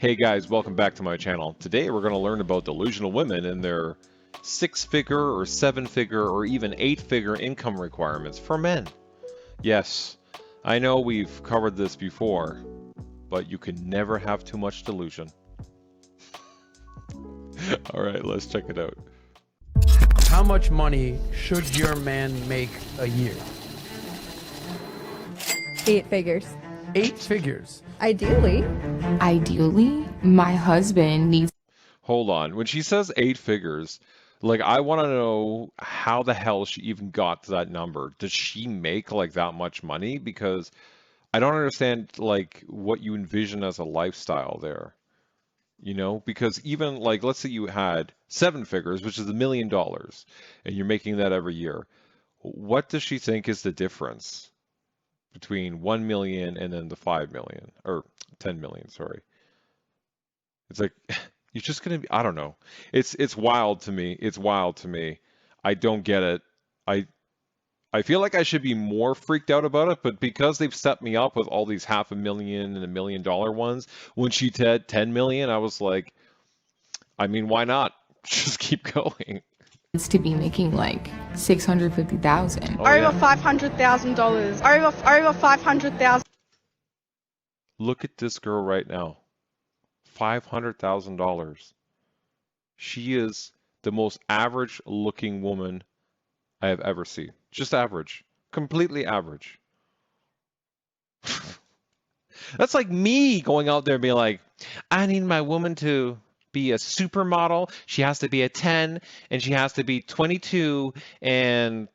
Hey guys, welcome back to my channel. Today we're going to learn about delusional women and their six-figure or seven-figure or even eight-figure income requirements for men. Yes, I know we've covered this before, but you can never have too much delusion. Alright, let's check it out. How much money should your man make a year? 8 figures. 8 figures. Ideally. Ideally, my husband needs. Hold on. When she says 8 figures, like I want to know how the hell she even got to that number. Does she make like that much money? Because I don't understand like what you envision as a lifestyle there. You know, because even like let's say you had 7 figures, which is $1 million, and you're making that every year. What does she think is the difference between 1 million and then the 5 million or 10 million, sorry? It's like you're just gonna be, I don't know. It's wild to me. It's wild to me. I don't get it. I feel like I should be more freaked out about it, but because they've set me up with all these $500,000 and $1 million ones, when she said 10 million, I was like, I mean, why not? Just keep going. To be making like 650,000. Oh, yeah. Over $500,000. Over 500,000. Look at this girl right now. $500,000. She is the most average looking woman I have ever seen. Just average. Completely average. That's like me going out there and being like, I need my woman to be a supermodel. She has to be a 10 and she has to be 22 and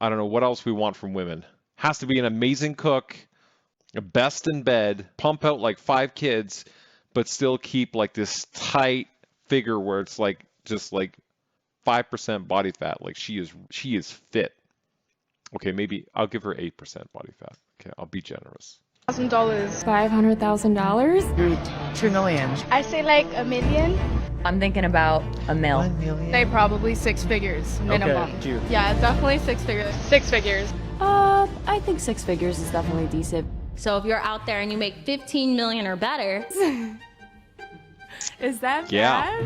I don't know what else we want from women. Has to be an amazing cook, a best in bed, pump out like 5 kids, but still keep like this tight figure where it's like just like 5% body fat. Like she is fit. Okay, maybe I'll give her 8% body fat. Okay, I'll be generous. $500,000? 2 million. I say like $1 million. I'm thinking about a mil. 1 million. They probably 6 figures minimum. Okay, you. Yeah, definitely 6 figures. 6 figures. I think 6 figures is definitely decent. So if you're out there and you make 15 million or better, Is that Yeah. bad?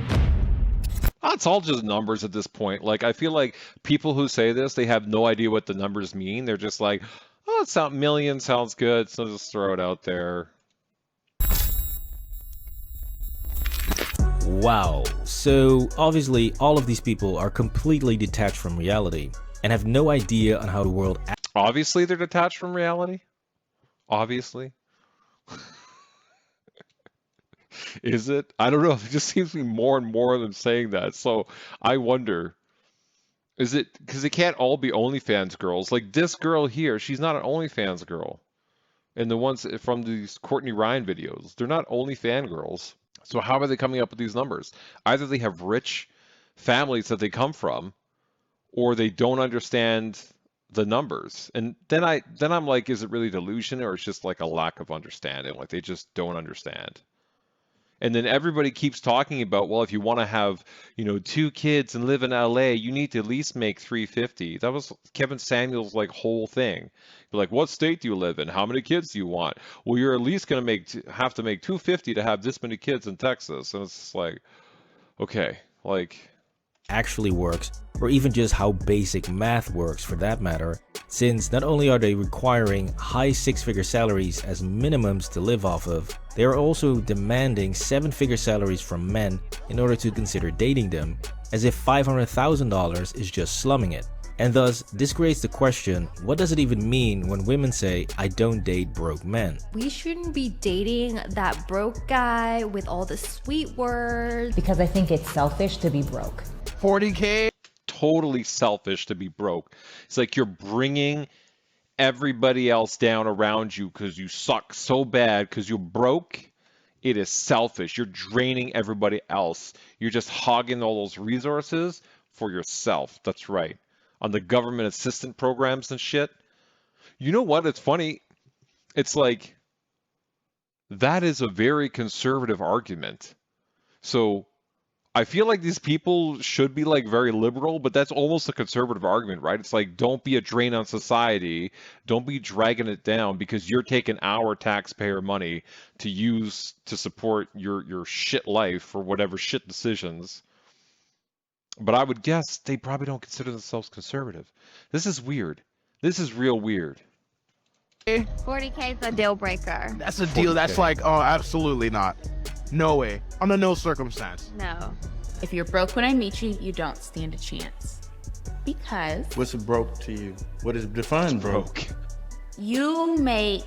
It's all just numbers at this point. Like I feel like people who say this, they have no idea what the numbers mean. They're just like, oh, it sounds million sounds good, so just throw it out there. Wow. So obviously all of these people are completely detached from reality and have no idea on how the world Obviously, they're detached from reality. Obviously. Is it? I don't know. It just seems to be more and more of them saying that. So I wonder, is it because it can't all be OnlyFans girls? Like this girl here, she's not an OnlyFans girl. And the ones from these Courtney Ryan videos, they're not OnlyFans girls. So how are they coming up with these numbers? Either they have rich families that they come from, or they don't understand the numbers. And then I'm like, is it really delusion or it's just like a lack of understanding? Like they just don't understand. And then everybody keeps talking about, well, if you want to have, 2 kids and live in LA, you need to at least make 350. That was Kevin Samuels' like whole thing. You're like, what state do you live in? How many kids do you want? Well, you're at least going to have to make 250 to have this many kids in Texas. And it's just like, okay, like actually works, or even just how basic math works for that matter, since not only are they requiring high 6-figure salaries as minimums to live off of, they are also demanding 7-figure salaries from men in order to consider dating them, as if $500,000 is just slumming it. And thus, this creates the question, what does it even mean when women say, I don't date broke men? We shouldn't be dating that broke guy with all the sweet words. Because I think it's selfish to be broke. 40K. totally selfish to be broke. It's like you're bringing everybody else down around you because you suck so bad because you're broke. It is selfish. You're draining everybody else. You're just hogging all those resources for yourself. That's right. On the government assistant programs and shit. You know what? It's funny. It's like that is a very conservative argument. So I feel like these people should be like very liberal, but that's almost a conservative argument, right? It's like, don't be a drain on society, don't be dragging it down because you're taking our taxpayer money to use to support your shit life or whatever shit decisions. But I would guess they probably don't consider themselves conservative. This is weird. This is real weird. 40K is a deal breaker. That's a deal. That's like, oh, absolutely not. No way. Under no circumstance. No. If you're broke when I meet you, you don't stand a chance. Because What's broke to you? What is defined broke? you make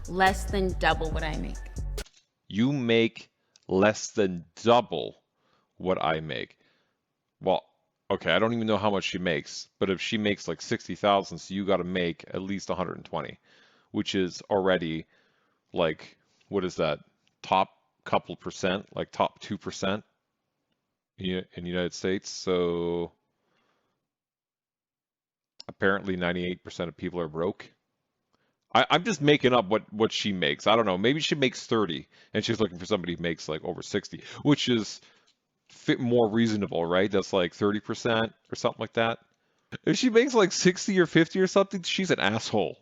less than double what I make. You make less than double what I make. Well, okay, I don't even know how much she makes, but if she makes like 60,000, so you got to make at least 120, which is already like, what is that? Top couple percent, like top 2% in the United States. So apparently 98% of people are broke. I'm just making up what she makes. I don't know. Maybe she makes 30 and she's looking for somebody who makes like over 60, which is more reasonable, right? That's like 30% or something like that. If she makes like 60 or 50 or something, she's an asshole.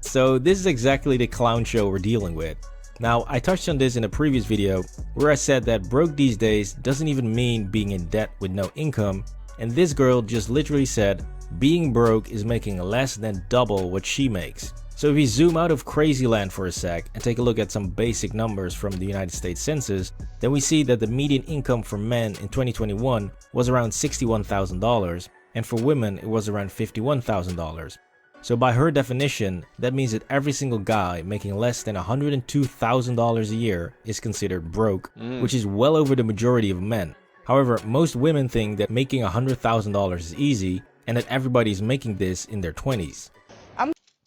So this is exactly the clown show we're dealing with. Now, I touched on this in a previous video where I said that broke these days doesn't even mean being in debt with no income, and this girl just literally said being broke is making less than double what she makes. So if we zoom out of crazy land for a sec and take a look at some basic numbers from the United States Census, then we see that the median income for men in 2021 was around $61,000, and for women it was around $51,000. So by her definition, that means that every single guy making less than $102,000 a year is considered broke, which is well over the majority of men. However, most women think that making $100,000 is easy and that everybody's making this in their 20s.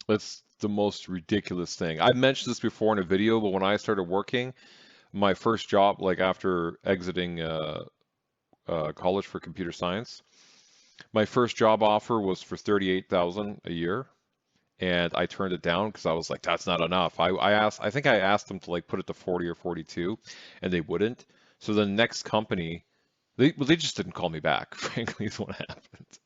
That's the most ridiculous thing. I mentioned this before in a video, but when I started working, my first job, like after exiting college for computer science, my first job offer was for $38,000 a year, and I turned it down because I was like, that's not enough. I think I asked them to like put it to 40 or 42, and they wouldn't. So the next company, they just didn't call me back. Frankly, is what happened.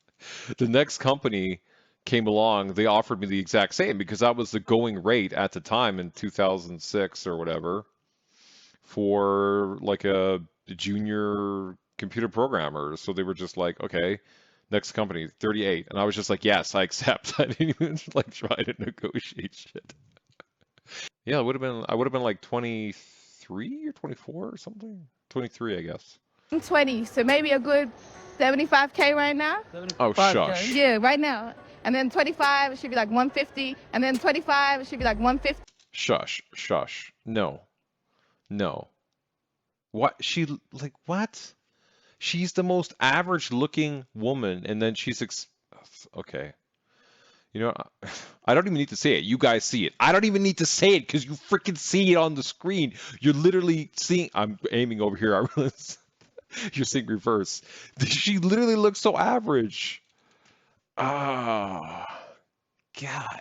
The next company came along, they offered me the exact same because that was the going rate at the time in 2006 or whatever for like a junior computer programmer. So they were just like, okay, next company, 38. And I was just like, yes, I accept. I didn't even like try to negotiate shit. Yeah, I would have been like 23 or 24 or something. 23, I guess. I'm 20, so maybe a good 75K right now. Oh, shush. Yeah, right now. And then 25, it should be like 150. And then 25, it should be like 150. Shush. No. What? What? She's the most average looking woman, and then she's okay. You know, I don't even need to say it. You guys see it. I don't even need to say it because you freaking see it on the screen. You're literally seeing. I'm aiming over here. I realize you're seeing reverse. She literally looks so average. Oh, God.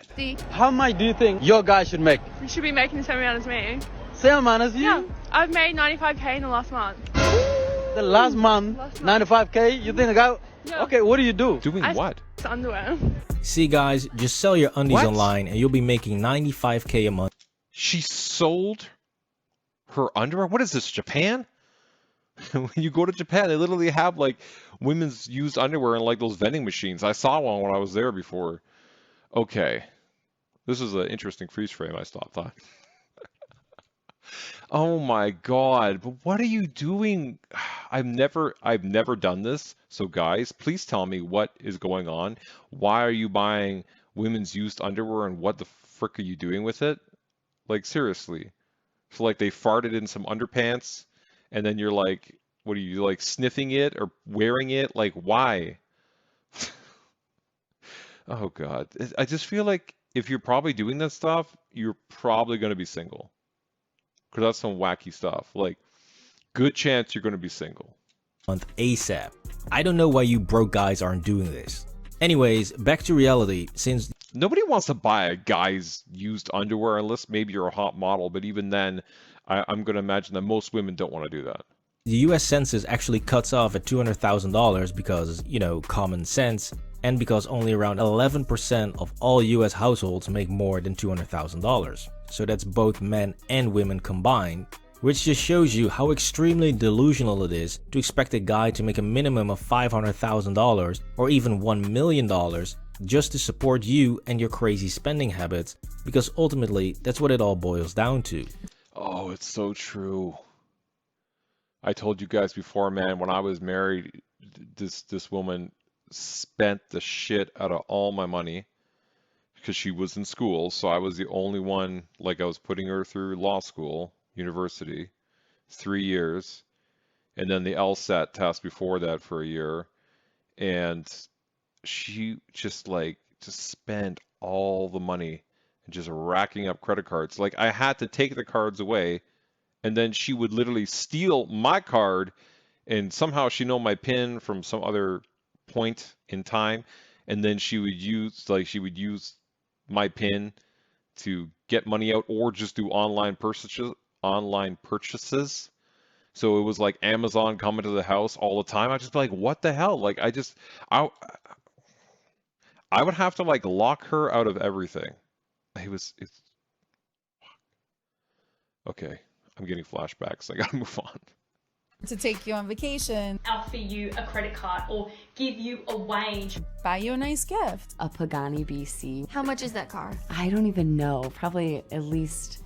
How much do you think your guy should make? You should be making the same amount as me. Same amount as you? Yeah, I've made 95K in the last month. The last month, 95K? You think the guy... Yeah. Okay, what do you do? Doing what? It's underwear. See guys, just sell your undies What? online and you'll be making $95K a month. She sold her underwear? What is this, Japan? When you go to Japan, they literally have like women's used underwear in like those vending machines. I saw one when I was there before. Okay. This is an interesting freeze frame, I thought. Oh my God, but what are you doing? I've never done this. So guys, please tell me what is going on. Why are you buying women's used underwear and what the frick are you doing with it? Like seriously. So like they farted in some underpants and then you're like, what are you like sniffing it or wearing it? Like why? Oh God. I just feel like if you're probably doing that stuff, you're probably going to be single. Because that's some wacky stuff. Like, good chance you're going to be single. Month ASAP. I don't know why you broke guys aren't doing this. Anyways, back to reality. Since nobody wants to buy a guy's used underwear unless maybe you're a hot model. But even then, I'm going to imagine that most women don't want to do that. The US Census actually cuts off at $200,000 because, you know, common sense, and because only around 11% of all US households make more than $200,000. So that's both men and women combined, which just shows you how extremely delusional it is to expect a guy to make a minimum of $500,000 or even $1 million just to support you and your crazy spending habits, because ultimately that's what it all boils down to. Oh, it's so true. I told you guys before, man, when I was married, this woman spent the shit out of all my money because she was in school, so I was the only one, like I was putting her through law school, university, 3 years, and then the LSAT test before that for a year, and she just spent all the money and just racking up credit cards. Like I had to take the cards away, and then she would literally steal my card, and somehow she know my PIN from some other point in time, and then she would use my PIN to get money out or just do online purchases. So it was like Amazon coming to the house all the time. I just be like, what the hell? Like I would have to like lock her out of everything. It's okay. I'm getting flashbacks. I gotta move on. To take you on vacation, offer you a credit card or give you a wage, buy you a nice gift. A Pagani BC. How much is that car? I don't even know. Probably at least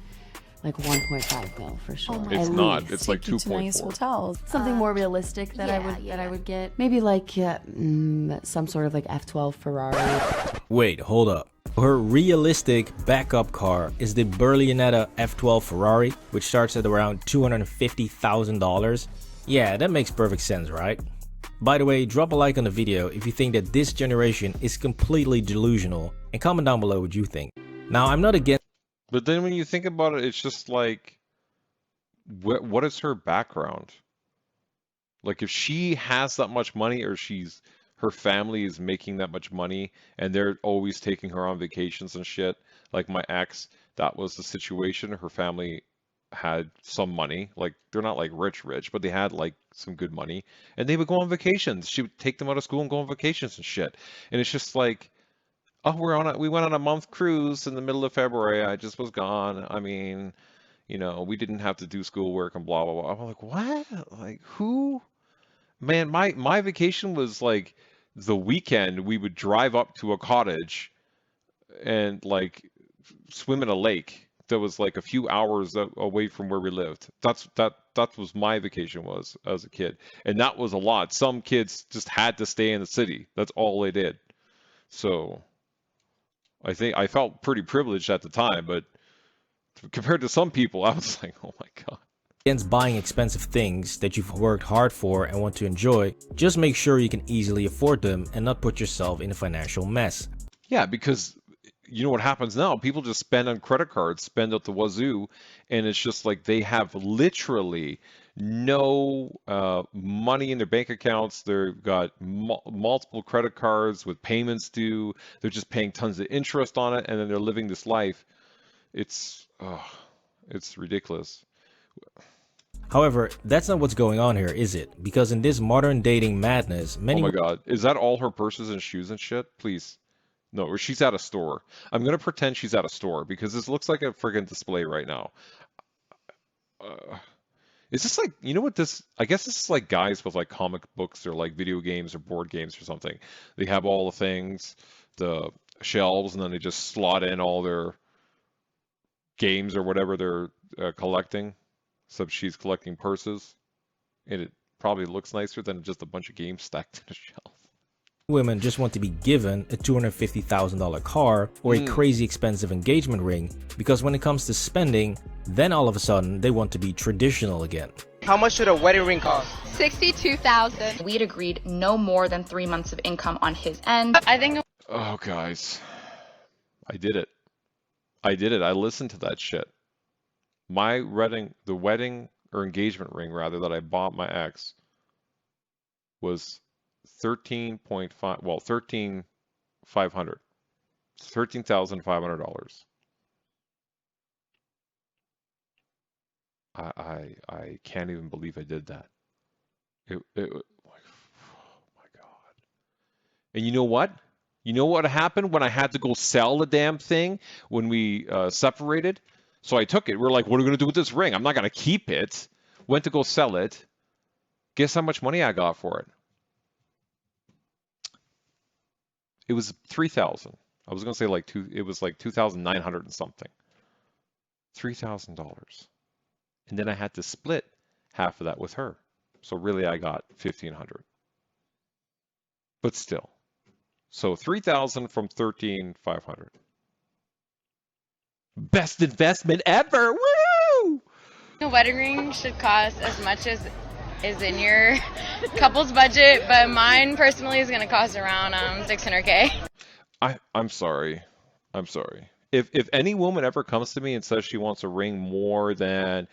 like 1.5 mil for sure. It's not. It's like 2.4. Nice hotels. Something more realistic that I would get. Maybe like some sort of like F12 Ferrari. Wait, hold up. Her realistic backup car is the Berlinetta F12 Ferrari, which starts at around $250,000. Yeah, that makes perfect sense, right? By the way, drop a like on the video if you think that this generation is completely delusional, and comment down below what you think. Now, I'm not against... But then when you think about it, it's just like, what is her background? Like if she has that much money, or her family is making that much money and they're always taking her on vacations and shit. Like my ex, that was the situation. Her family had some money. Like they're not like rich, but they had like some good money and they would go on vacations. She would take them out of school and go on vacations and shit. And it's just like, oh, we went on a month cruise in the middle of February. I just was gone. I mean, you know, we didn't have to do schoolwork and blah, blah, blah. I'm like, what? Like who? Man, my vacation was like the weekend we would drive up to a cottage and like swim in a lake that was like a few hours away from where we lived. That was my vacation was as a kid. And that was a lot. Some kids just had to stay in the city. That's all they did. So I think I felt pretty privileged at the time, but compared to some people, I was like, oh my God. Against buying expensive things that you've worked hard for and want to enjoy, just make sure you can easily afford them and not put yourself in a financial mess. Yeah, because you know what happens now? People just spend on credit cards, spend at the wazoo, and it's just like they have literally no money in their bank accounts. They've got multiple credit cards with payments due. They're just paying tons of interest on it, and then they're living this life. It's ridiculous. However, that's not what's going on here, is it? Because in this modern dating madness, many... Oh my God, is that all her purses and shoes and shit? Please. No, or she's at a store. I'm going to pretend she's at a store because this looks like a friggin' display right now. Is this like, you know what this, I guess this is like guys with like comic books or like video games or board games or something. They have all the things, the shelves, and then they just slot in all their games or whatever they're collecting. So she's collecting purses, and it probably looks nicer than just a bunch of games stacked in a shelf. Women just want to be given a $250,000 car or a crazy expensive engagement ring, because when it comes to spending, then all of a sudden they want to be traditional again. How much should a wedding ring cost? $62,000. We'd agreed no more than 3 months of income on his end. I think. Oh, guys, I did it. I listened to that shit. The wedding or engagement ring rather that I bought my ex was $13,500. $13,500. I can't even believe I did that. It oh my God. And you know what? You know what happened when I had to go sell the damn thing when we separated? So I took it. We're like, what are we going to do with this ring? I'm not going to keep it. Went to go sell it. Guess how much money I got for it? It was $3,000. I was going to say like it was like 2,900 and something. $3,000. And then I had to split half of that with her. So really I got 1,500. But still. So 3,000 from 13,500. Best investment ever. Woo! A wedding ring should cost as much as is in your couple's budget, but mine personally is going to cost around $600K. I'm sorry. I'm sorry. If any woman ever comes to me and says she wants a ring more than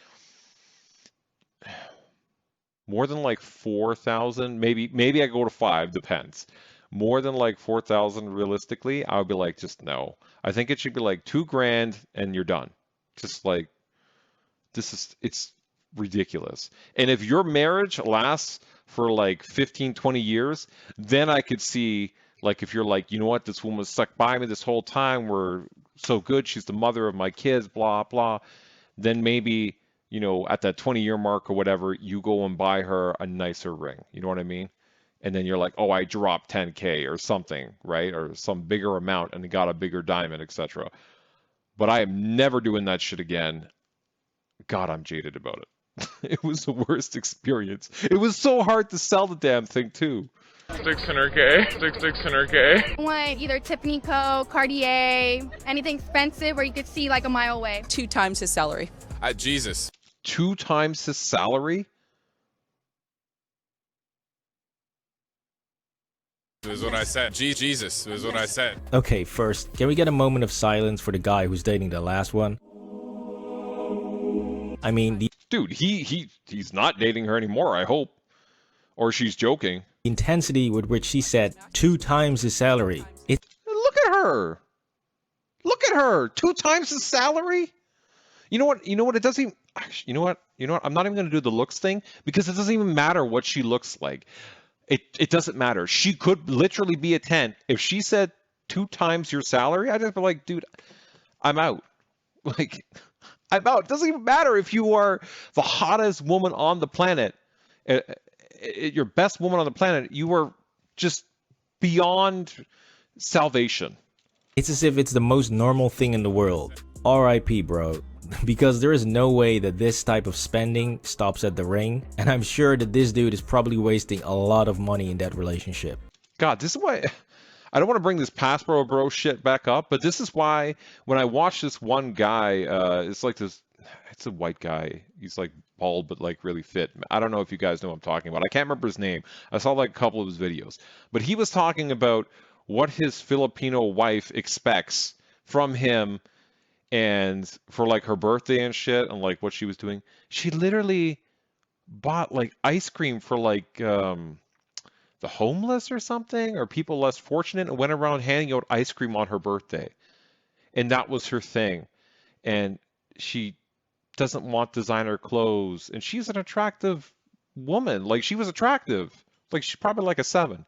like 4,000, maybe I go to 5, depends. More than like 4,000 realistically, I would be like, just no. I think it should be like $2,000 and you're done. Just like, it's ridiculous. And if your marriage lasts for like 15, 20 years, then I could see, like, if you're like, you know what, this woman stuck by me this whole time, we're so good, she's the mother of my kids, blah, blah, then maybe, you know, at that 20-year mark or whatever, you go and buy her a nicer ring. You know what I mean? And then you're like, oh, I dropped 10K or something, right? Or some bigger amount and got a bigger diamond, etc. But I am never doing that shit again. God, I'm jaded about it. It was the worst experience. It was so hard to sell the damn thing too. 600K, 600K. I want either Tiffany Co., Cartier, anything expensive where you could see like a mile away. 2 times his salary. Jesus. 2 times his salary? This is what I said. Jesus, this is what I said. Okay, first, can we get a moment of silence for the guy who's dating the last one? I mean, dude, he's not dating her anymore, I hope. Or she's joking. The intensity with which she said 2 times his salary. Look at her. Look at her. 2 times his salary? You know what? It doesn't even, actually, you know what? I'm not even going to do the looks thing because it doesn't even matter what she looks like. It doesn't matter. She could literally be a 10. If she said 2 times your salary, I'd just be like, dude, I'm out. Like, I'm out. It doesn't even matter if you are the hottest woman on the planet, your best woman on the planet. You are just beyond salvation. It's as if it's the most normal thing in the world. RIP, bro. Because there is no way that this type of spending stops at the ring, and I'm sure that this dude is probably wasting a lot of money in that relationship. God, this is why I don't want to bring this past bro shit back up, but this is why when I watch this one guy, it's a white guy. He's like bald but like really fit. I don't know if you guys know what I'm talking about. I can't remember his name. I saw like a couple of his videos, but he was talking about what his Filipino wife expects from him. And for like her birthday and shit and like what she was doing, she literally bought like ice cream for like the homeless or something, or people less fortunate, and went around handing out ice cream on her birthday. And that was her thing. And she doesn't want designer clothes. And she's an attractive woman. Like, she was attractive. Like, she's probably like a 7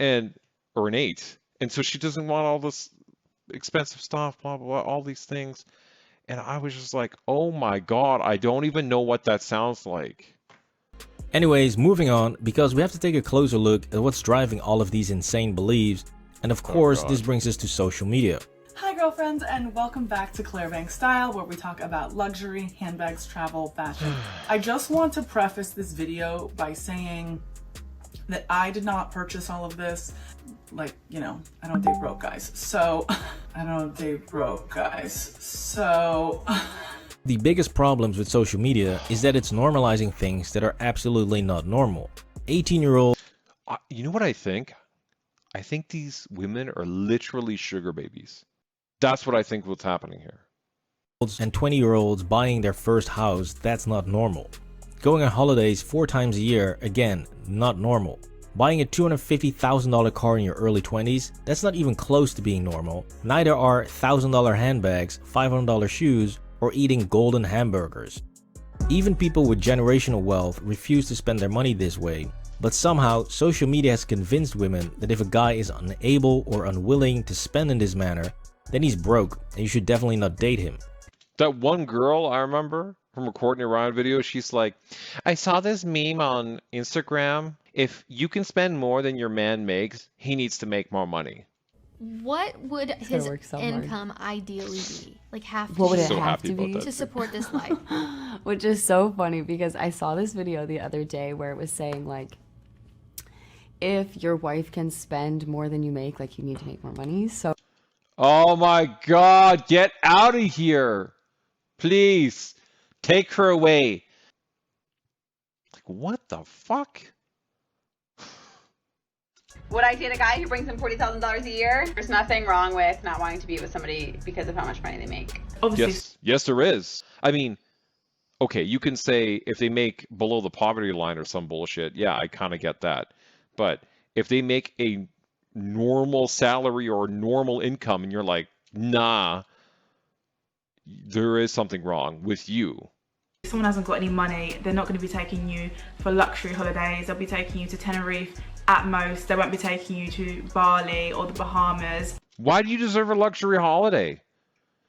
or an 8. And so she doesn't want all this expensive stuff, blah, blah, blah, all these things. And I was just like, oh my God, I don't even know what that sounds like. Anyways, moving on, because we have to take a closer look at what's driving all of these insane beliefs. And of course, this brings us to social media. Hi girlfriends, and welcome back to Claire Banks Style, where we talk about luxury, handbags, travel, fashion. I just want to preface this video by saying that I did not purchase all of this. Like, you know, I don't date broke guys, so The biggest problems with social media is that it's normalizing things that are absolutely not normal. 18-year-old. You know what I think? I think these women are literally sugar babies. That's what I think what's happening here. And 20-year-olds buying their first house, that's not normal. Going on holidays 4 times a year, again, not normal. Buying a $250,000 car in your early 20s, that's not even close to being normal. Neither are $1,000 handbags, $500 shoes, or eating golden hamburgers. Even people with generational wealth refuse to spend their money this way. But somehow, social media has convinced women that if a guy is unable or unwilling to spend in this manner, then he's broke and you should definitely not date him. That one girl I remember from a Courtney Ryan video, she's like, I saw this meme on Instagram. If you can spend more than your man makes, he needs to make more money. What would his income ideally be? Like have to What would be it have to be? to support this life? Which is so funny because I saw this video the other day where it was saying like, if your wife can spend more than you make, like you need to make more money. So, oh my God, get out of here. Please take her away. Like, what the fuck? Would I date a guy who brings in $40,000 a year? There's nothing wrong with not wanting to be with somebody because of how much money they make. Yes, there is. I mean, okay, you can say if they make below the poverty line or some bullshit, yeah, I kind of get that. But if they make a normal salary or normal income and you're like, nah, there is something wrong with you. If someone hasn't got any money, they're not going to be taking you for luxury holidays. They'll be taking you to Tenerife at most. They won't be taking you to Bali or the Bahamas. Why do you deserve a luxury holiday?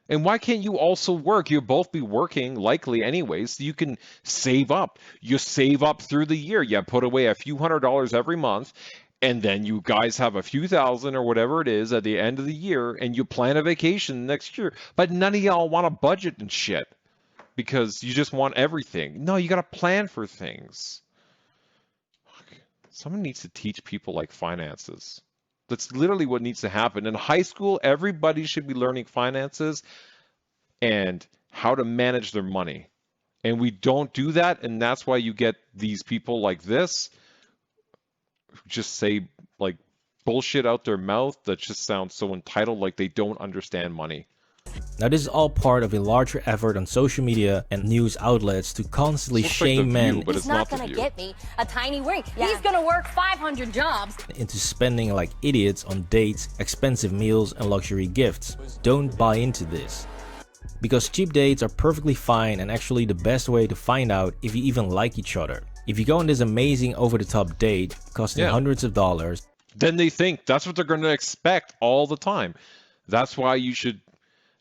And why can't you also work? You'll both be working likely anyways, so you can save up. You save up through the year. You put away a few $100s every month, and then you guys have a few thousand or whatever it is at the end of the year, and you plan a vacation next year. But none of y'all want a budget and shit because you just want everything. No, you got to plan for things. Someone needs to teach people like finances. That's literally what needs to happen. In high school, everybody should be learning finances and how to manage their money. And we don't do that, and that's why you get these people like this who just say like bullshit out their mouth that just sounds so entitled, like they don't understand money. Now this is all part of a larger effort on social media and news outlets to constantly shame men He's not gonna get me a tiny ring. He's gonna work 500 jobs. into spending like idiots on dates, expensive meals, and luxury gifts. Don't buy into this. Because cheap dates are perfectly fine and actually the best way to find out if you even like each other. If you go on this amazing over-the-top date costing hundreds of dollars, then they think that's what they're going to expect all the time. That's why you should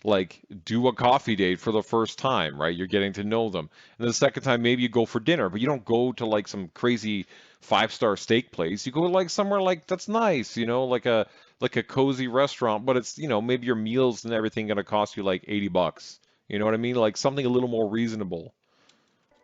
like do a coffee date for the first time, right? You're getting to know them. And the second time, maybe you go for dinner, but you don't go to like some crazy 5-star steak place. You go like somewhere like that's nice, you know, like a cozy restaurant, but it's, you know, maybe your meals and everything going to cost you like $80. You know what I mean? Like something a little more reasonable.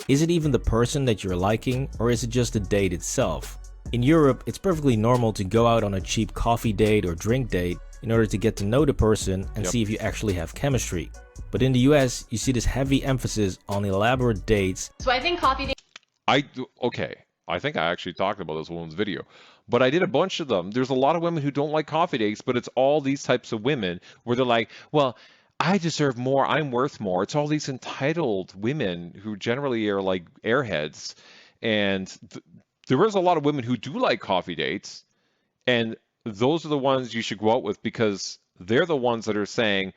is it even the person that you're liking, or is it just the date itself? In Europe, it's perfectly normal to go out on a cheap coffee date or drink date in order to get to know the person and see if you actually have chemistry. But in the US, you see this heavy emphasis on elaborate dates. So I think coffee dates. I think I actually talked about this woman's video, but I did a bunch of them. There's a lot of women who don't like coffee dates, but it's all these types of women where they're like, well, I deserve more, I'm worth more. It's all these entitled women who generally are like airheads. And there is a lot of women who do like coffee dates, and those are the ones you should go out with because they're the ones that are saying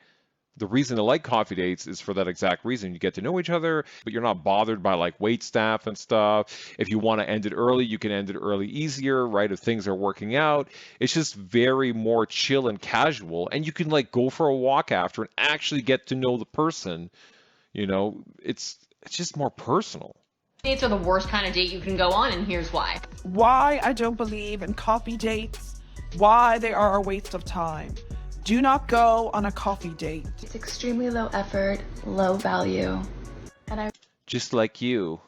the reason to like coffee dates is for that exact reason. You get to know each other, but you're not bothered by like wait staff and stuff. If you want to end it early, you can end it early easier, right? If things are working out, it's just very more chill and casual. And you can like go for a walk after and actually get to know the person. You know, it's just more personal. Dates are the worst kind of date you can go on, and here's why. Why I don't believe in coffee dates, why they are a waste of time. Do not go on a coffee date. It's extremely low effort, low value. And just like you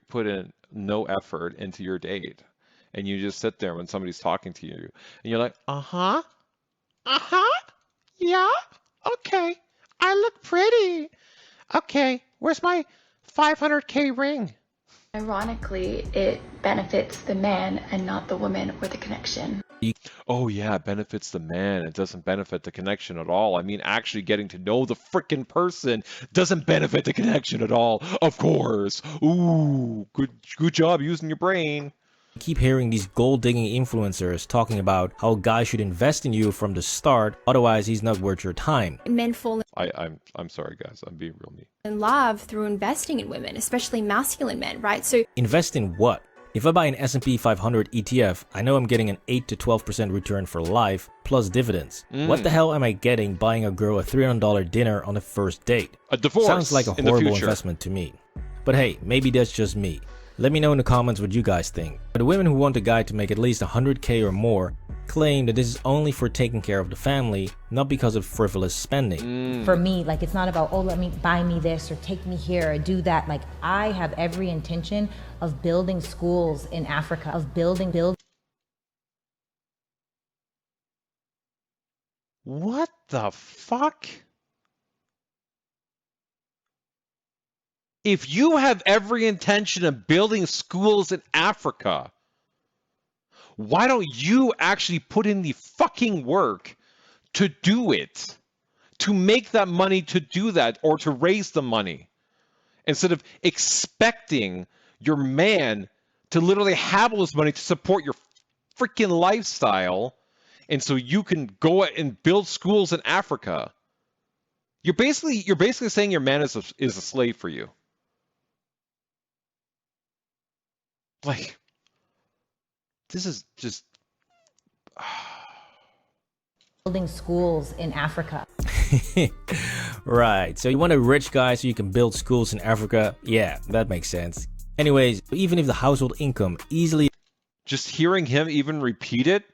put in no effort into your date, and you just sit there when somebody's talking to you, and you're like, yeah, okay, I look pretty. Okay, where's my 500K ring? ironically, it benefits the man and not the woman or the connection. Oh yeah, it benefits the man. It doesn't benefit the connection at all. I mean, actually getting to know the frickin' person doesn't benefit the connection at all. Of course. Ooh, good job using your brain. Keep hearing these gold-digging influencers talking about how a guy should invest in you from the start, otherwise he's not worth your time. Men fall I'm sorry guys, I'm being real mean. in love through investing in women, especially masculine men, right? So Invest in what? If I buy an S&P 500 ETF, I know I'm getting an 8 to 12% return for life, plus dividends. What the hell am I getting buying a girl a $300 dinner on the first date? A divorce Sounds like a in the horrible future. investment to me. But hey, maybe that's just me. Let me know in the comments what you guys think. But the women who want a guy to make at least 100k or more claim that this is only for taking care of the family, not because of frivolous spending. For me, like, it's not about, oh, let me buy me this or take me here or do that. Like, I have every intention of building schools in Africa, of building. What the fuck? If you have every intention of building schools in Africa, why don't you actually put in the fucking work to do it? To make that money to do that, or to raise the money, instead of expecting your man to literally have all this money to support your freaking lifestyle, and so you can go and build schools in Africa. You're basically saying your man is a slave for you. Like, this is just Building schools in Africa. Right, so you want a rich guy so you can build schools in Africa? Yeah, that makes sense. Anyways, even if the household income easily... Just hearing him even repeat it,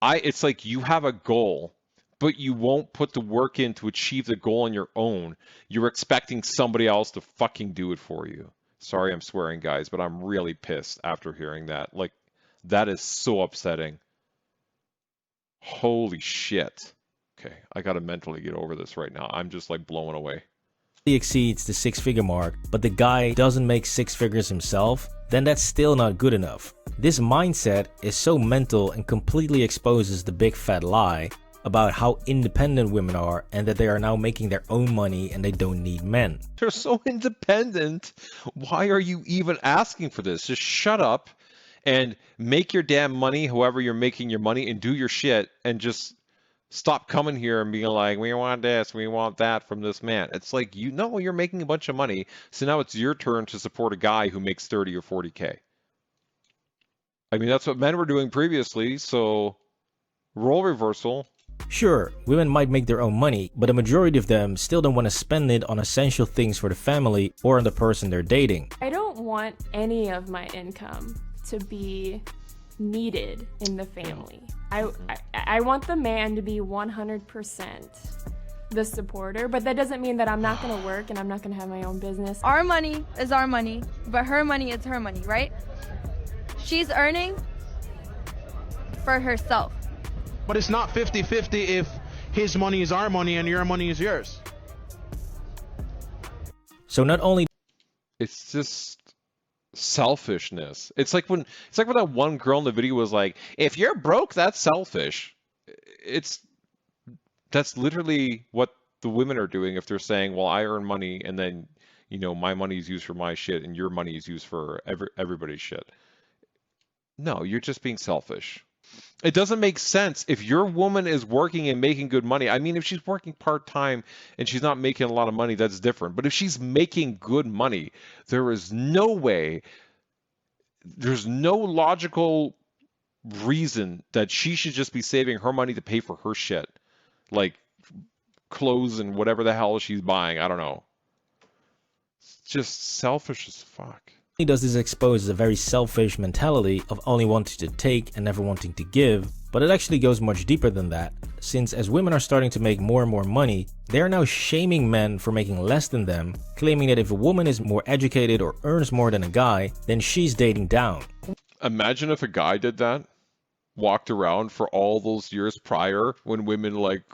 it's like you have a goal, but you won't put the work in to achieve the goal on your own. You're expecting somebody else to fucking do it for you. Sorry I'm swearing, guys, but I'm really pissed after hearing that. Like, that is so upsetting. Holy shit. Okay, I gotta mentally get over this right now. I'm just like blown away. Exceeds the 6-figure mark, but the guy doesn't make 6 figures himself, then that's still not good enough. This mindset is so mental and completely exposes the big fat lie about how independent women are and that they are now making their own money and they don't need men. They're so independent. Why are you even asking for this? Just shut up and make your damn money however you're making your money and do your shit, and just stop coming here and being like, we want this, we want that from this man. It's like, you know, you're making a bunch of money, so now it's your turn to support a guy who makes 30 or 40k. I mean, that's what men were doing previously, so role reversal. Sure, women might make their own money, but a majority of them still don't want to spend it on essential things for the family or on the person they're dating. I don't want any of my income to be needed in the family. I want the man to be 100% the supporter, but that doesn't mean that I'm not going to work and I'm not going to have my own business. Our money is our money, but her money is her money, right? She's earning for herself. But it's not 50-50 if his money is our money and your money is yours. So not only... It's just selfishness. It's like when that one girl in the video was like, if you're broke, that's selfish. That's literally what the women are doing if they're saying, well, I earn money and then, you know, my money is used for my shit and your money is used for everybody's shit. No, you're just being selfish. It doesn't make sense. If your woman is working and making good money, I mean, if she's working part-time and she's not making a lot of money, that's different. But if she's making good money, there is no way, there's no logical reason that she should just be saving her money to pay for her shit. Like clothes and whatever the hell she's buying. I don't know. It's just selfish as fuck. Does this expose a very selfish mentality of only wanting to take and never wanting to give, but it actually goes much deeper than that, since as women are starting to make more and more money, they are now shaming men for making less than them, claiming that if a woman is more educated or earns more than a guy, then she's dating down. Imagine if a guy did that, walked around for all those years prior when women like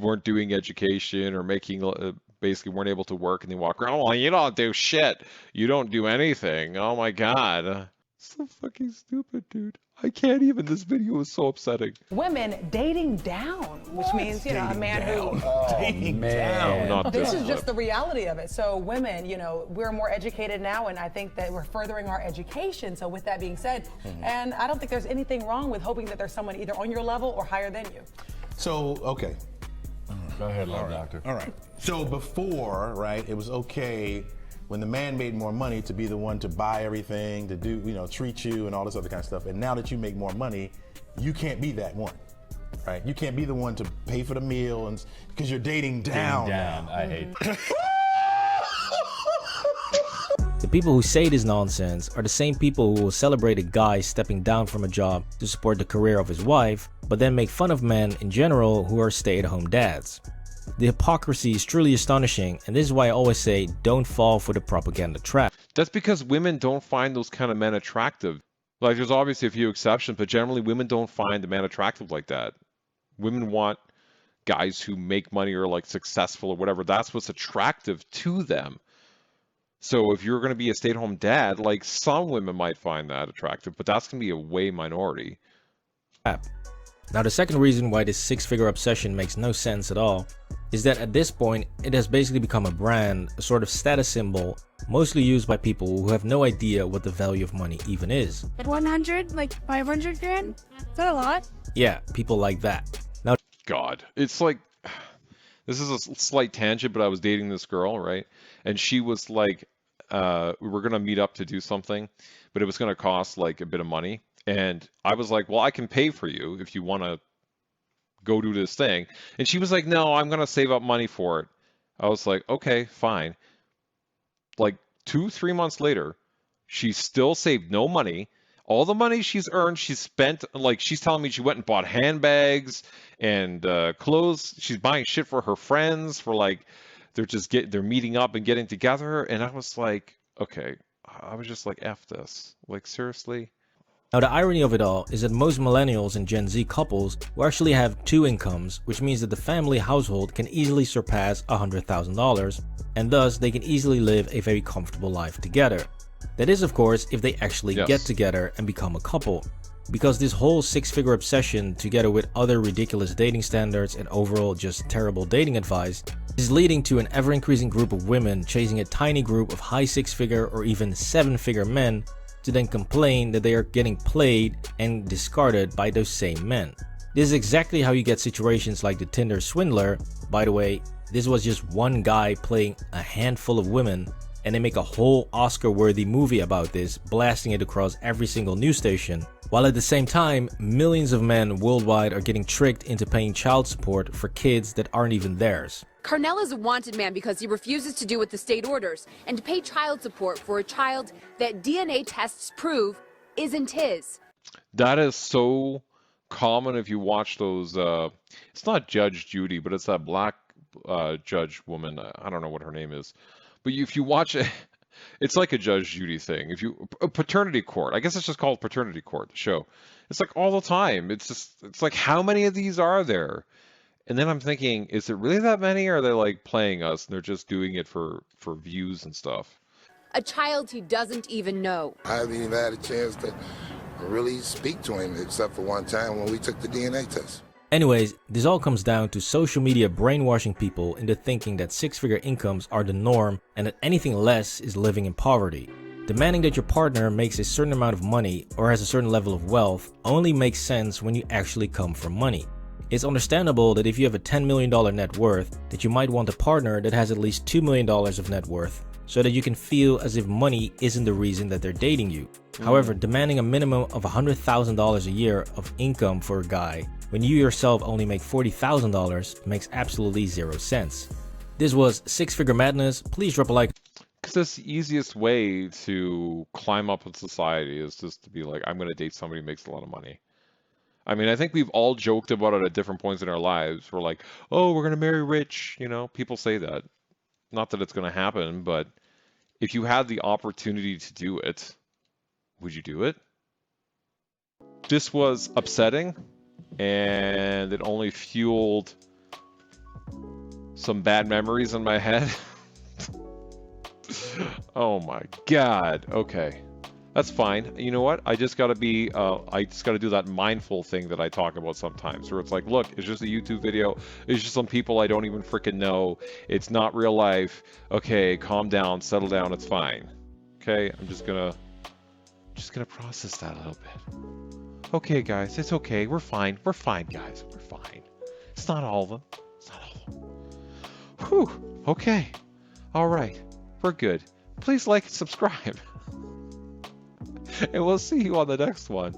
weren't doing education or making basically weren't able to work, and they walk around, well, you don't do shit. You don't do anything. Oh my God. So fucking stupid, dude. I can't even. This video is so upsetting. Women dating down, which means, a man who... Dating down. Not This this is just clip. the reality of it. So women, we're more educated now, and I think that we're furthering our education. So with that being said, and I don't think there's anything wrong with hoping that there's someone either on your level or higher than you. So, okay. Go ahead, Love Doctor. All right. So before, right, it was okay when the man made more money to be the one to buy everything, to do, treat you and all this other kind of stuff. And now that you make more money, you can't be that one, right? You can't be the one to pay for the meal and because you're dating down. I hate The people who say this nonsense are the same people who will celebrate a guy stepping down from a job to support the career of his wife, but then make fun of men in general who are stay-at-home dads. The hypocrisy is truly astonishing, and this is why I always say don't fall for the propaganda trap. That's because women don't find those kind of men attractive. Like, there's obviously a few exceptions, but generally women don't find a man attractive like that. Women want guys who make money or like successful or whatever. That's what's attractive to them. So if you're going to be a stay-at-home dad, like some women might find that attractive, but that's going to be a way minority. Now, the second reason why this six-figure obsession makes no sense at all is that at this point, it has basically become a brand, a sort of status symbol, mostly used by people who have no idea what the value of money even is. 100, like 500 grand? Is that a lot? Yeah, people like that. Now, God, it's like, this is a slight tangent, but I was dating this girl, right? And she was like, we were going to meet up to do something, but it was going to cost like a bit of money. And I was like, well, I can pay for you if you want to go do this thing. And she was like, no, I'm going to save up money for it. I was like, okay, fine. Like 2-3 months later, she still saved no money. All the money she's earned, she's spent, like she's telling me she went and bought handbags and clothes. She's buying shit for her friends for like, they're meeting up and getting together. And I was like, okay, I was just like, F this. Like, seriously? Now, the irony of it all is that most millennials and Gen Z couples will actually have two incomes, which means that the family household can easily surpass $100,000, and thus they can easily live a very comfortable life together. That is, of course, if they actually get together and become a couple. Because this whole six-figure obsession, together with other ridiculous dating standards and overall just terrible dating advice, is leading to an ever-increasing group of women chasing a tiny group of high six-figure or even seven-figure men to then complain that they are getting played and discarded by those same men. This is exactly how you get situations like the Tinder swindler. By the way, this was just one guy playing a handful of women, and they make a whole Oscar-worthy movie about this, blasting it across every single news station, while at the same time, millions of men worldwide are getting tricked into paying child support for kids that aren't even theirs. Carnell is a wanted man because he refuses to do what the state orders and to pay child support for a child that DNA tests prove isn't his. That is so common if you watch those, it's not Judge Judy, but it's that black judge woman. I don't know what her name is. But if you watch it, it's like a Judge Judy thing. If you, Paternity Court, I guess it's just called Paternity Court, the show. It's like all the time. It's like, how many of these are there? And then I'm thinking, is it really that many, or are they like playing us and they're just doing it for views and stuff? A child he doesn't even know. I haven't even had a chance to really speak to him except for one time when we took the DNA test. Anyways, this all comes down to social media brainwashing people into thinking that six-figure incomes are the norm and that anything less is living in poverty. Demanding that your partner makes a certain amount of money or has a certain level of wealth only makes sense when you actually come from money. It's understandable that if you have a $10 million net worth, that you might want a partner that has at least $2 million of net worth, so that you can feel as if money isn't the reason that they're dating you. However, demanding a minimum of $100,000 a year of income for a guy when you yourself only make $40,000 makes absolutely zero sense. This was Six Figure Madness. Please drop a like. Because that's the easiest way to climb up in society, is just to be like, I'm going to date somebody who makes a lot of money. I mean, I think we've all joked about it at different points in our lives. We're like, oh, we're going to marry rich. You know, people say that. Not that it's going to happen, but if you had the opportunity to do it, would you do it? This was upsetting, and it only fueled some bad memories in my head. Oh my God. Okay. That's fine. You know what? I just gotta be, I just gotta do that mindful thing that I talk about sometimes, where it's like, look, it's just a YouTube video. It's just some people I don't even freaking know. It's not real life. Okay, calm down, settle down. It's fine. Okay, I'm just gonna process that a little bit. Okay, guys, it's okay. We're fine. We're fine, guys. We're fine. It's not all of them. It's not all of them. Whew. Okay. All right. We're good. Please like and subscribe. And we'll see you on the next one.